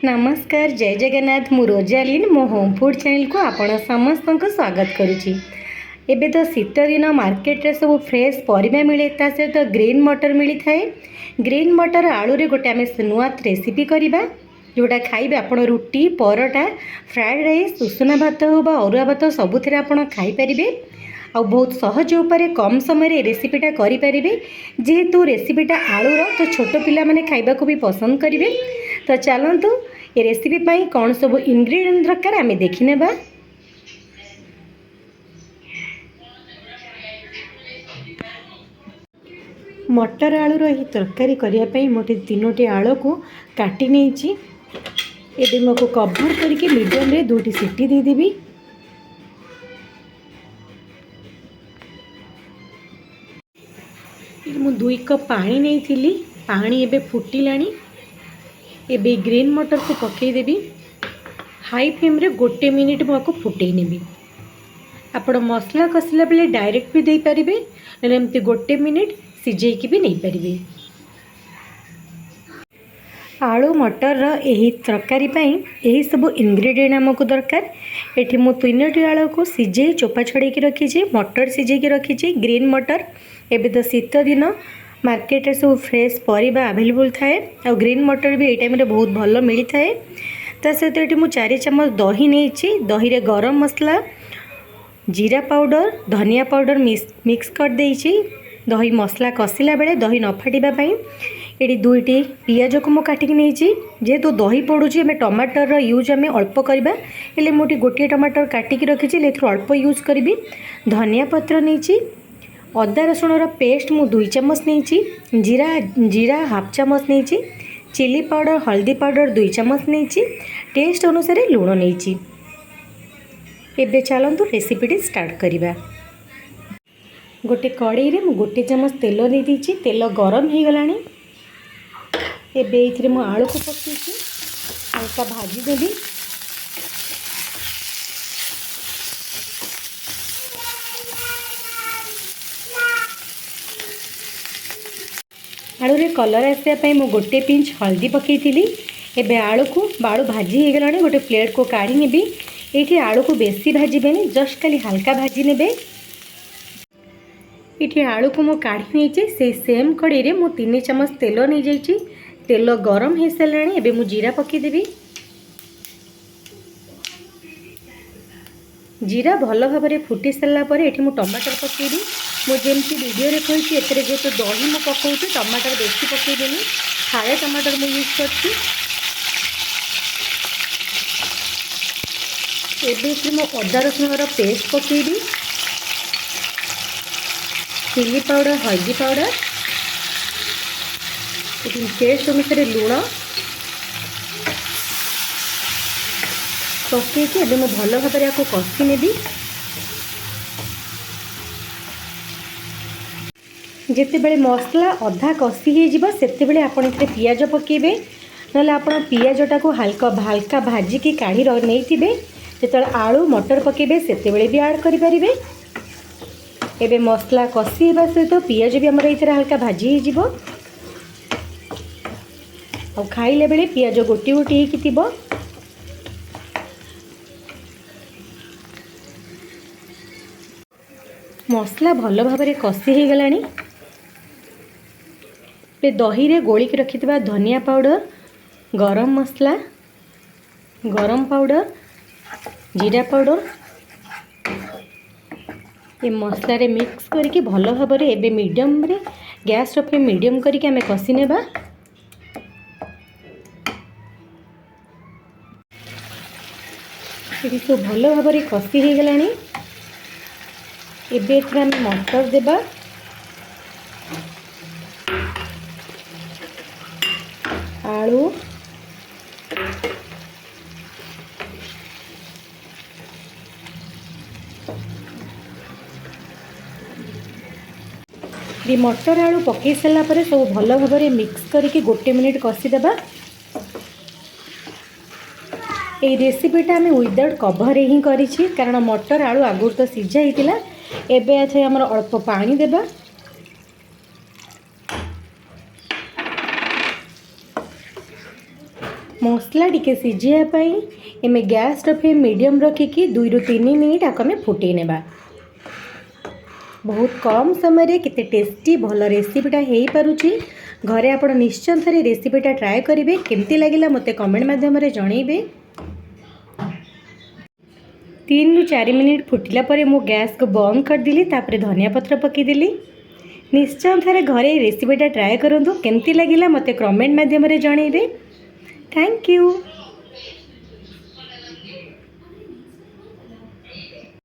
नमस्कार जय जगन्नाथ मु रोजालीन मो होम फूड चैनल को आपण समस्त को स्वागत करुच्ची। एबे तो शीत दिन मार्केट रे सब फ्रेश परिबा मिले ता सहित ग्रीन मटर मिली थाए। ग्रीन मटर आलू रे गोटे आमे नुआ रेसिपी करबा जोटा खाइबे आपण रुटी परोटा फ्राइड राइस सुसुना भात हो बा अरुआ भात सबुथिरे आपण खाई परिबे। आ बहुत सहज उपाय कम समय रेसिपीटा करें जेहेतु रेसिपीटा आलूर तो छोट पिला माने खाइबा को भी पसंद करेंगे। तो चलतु ये रेसिपी पाई कौन सब इंग्रेडिएंट दरकार आमे देखि नेबा। मटर आलूर यही तरकारी करने मोटे 3टी आलू को काटी नहीं एबे मको कभर करके मीडियम रे 2टी सीटी दे देबी। मु 2 कप पानी नहीं थी पानी एबे फुटिलानी। एबे ग्रीन मटर को पकई देबी हाई फ्लेम रे 1 मिनिट मको फुटई नेबी। आपण मसला कसिला बेले डायरेक्ट भी दे पारिबे नले एमती 1 मिनिट सिझेकी भी नहीं पारिबे। आलू मटर यही तरकारी पाई यही सब इंग्रेडिएंट आमको दरकार। एठी मु 3टी आलू को सिझे चोपा छड़े की रखी मटर सिझे की रखी ग्रीन मटर। एबे तो शीत दिन मार्केट सब फ्रेश परिबा अवेलेबल थाए और ग्रीन मटर भी ये टाइम रे बहुत भल मिली थाए। ता सहित ये मुझे 4 चम्मच दही नहीं दही रे गरम मसला जीरा पाउडर धनिया पाउडर मिक्स कर देइछि। दही मसला कसिला बेले दही न फाटिबा पई ये 2टी पियाज को मु काटिक नहीं जेहेतु दही पड़ुची आम टमाटर यूज आम अल्प करवा हेले मुझे गोटे टमाटर काटिक रखी अल्प यूज करी। धनिया पत्र नहीं अदा रसुण पेस्ट मु 2 चम्मच नहीं जीरा जीरा हाफ चम्मच नहीं चिली पाउडर हल्दी पाउडर 2 चम्मच नहीं टेस्ट अनुसार लुण नहीं। एबे चलतु रेसिपीटी स्टार्ट करिबा। गोटे कड़ाई रे मु 1 चम्मच तेल दे दीची तेल गरम हो गलानी। एबे इथरे मु आलू को पकेची हल्का भाजी देबी। आलू रे कलर आसे पई मु 1 पिंच हल्दी पकई थिली। एबे आलू को बालू भाजी हो गलानी गोटे प्लेट को काढ़ी नेबी। एठी आलू को बेसी भाजीबेनी जस्ट खाली हल्का भाजी नेबे। ये आलू को मु काढ़ी नहीं से सेम कड़ाई रे मु 3 चम्मच तेल नहीं जाइए। तेल गरम हो सारे एबे मु जीरा पकईदेवी। जीरा भल भाव में फुटी सारापर ये मु टमाटर पकईबी। मुझे वीडियो रे कही एथे जेहेतु दही मु पकाउछि टमाटर बेसी पकईदेनी फाड़े टमाटर मु यूज करछि। एबे मु अदा रसुण पेस्ट पकईबी चिली पाउडर हल्दी पाउडर टेस्ट अनुसार लुण पकईकि एबे मु भल भाव में कषि नेबी। जिते बड़े मसला अधा कषि होते आपड़ ए पियाज पकेबे ना आप पियाजटा को हल्का हल्का भाजिकी काढ़ी नहीं जो आलू मटर पकेबे से भी ऐड करें। एबे मसला कषि होगा सहित पियाज भी आमर ये हल्का भाजी हो खाइले बेले पियाज गोटी गोटी हो। मसला भल भाव में कषि हो गलानी। दही रे गोलिक रखि धनिया पाउडर गरम मसला गरम पाउडर जीरा पाउडर ये मसला रे मिक्स करके भल भाव में एबे मीडियम रे गैस फ्लेम मीडियम करके आमे कषि नेबा। ये सब भल भाव में कषि हो गलानी। एबे एथरा आमे मटर देबा आलू ये मटर आलू पकई सारा पर सब भल भाव में मिक्स करके 1 मिनिट कषिदेबा। ये रेसिपीटा आम विदाउट कभर ही करिछि कारण मटर आलू आगुर तो सीझा होता। एबे अच्छे आमर अल्प पानी देबा मसला टिके सिझापी एम गैस फ्लेम मीडियम रखिकी 2 ରୁ 3 मिनिट आपको आम फुटे नेबा। बहुत कम समय केते टेस्टी भल रेसिपीटा हो पारुची। घरे आप निश्चय थे रेसिपीटा ट्राए करेंगे। केमती लगिला मते कमेंट माध्यम जनइबे। 3 ରୁ 4 मिनिट फुटिला परे मु गैस को बंद करदेली। तापर धनिया पत्र पकईदेली। निश्चय थे घरे रेसिपीटा ट्राए करूँ। केमती लगिला मते कमेंट माध्यम जनइबे। Thank you.